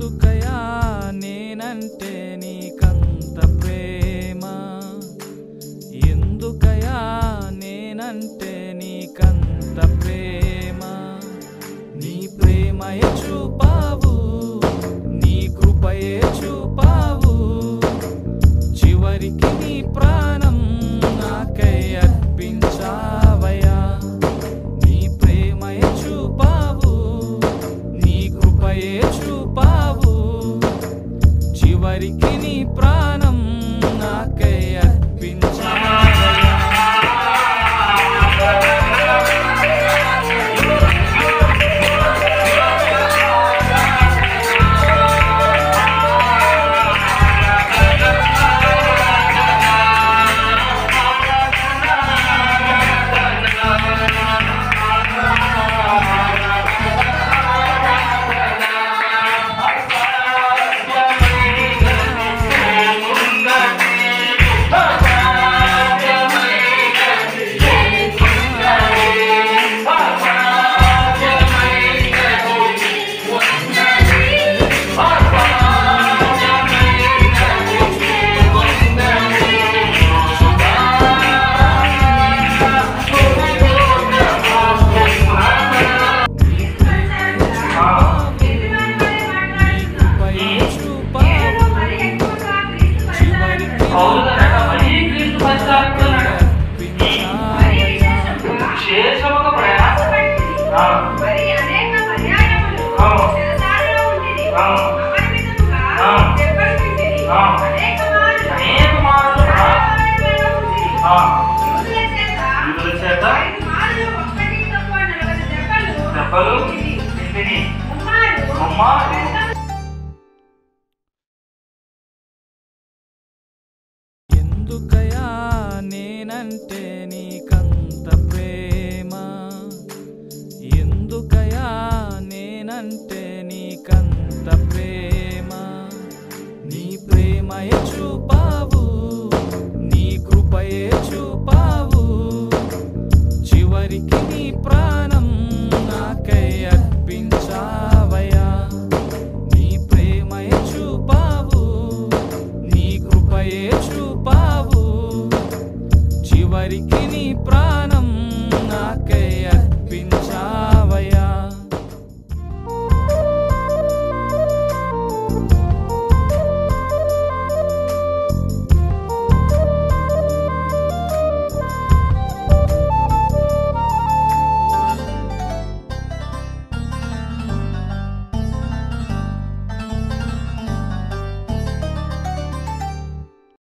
ఎందుకయా నేనంటే నీకంత ప్రేమ ఎందుకయా నేనంటే నీకంత ప్రేమ నీ ప్రేమయే చూపావు నీ కృపయే చూపావు చివరికి నీ ప్రాణం నాకై అర్పించావయ్యా నీ ప్రేమయే చూపావు నీ కృపయే చూపావు చివరికి నీ ప్రాణం నాకై అర్పించావయ్యా ఎందుకయా నేనంటే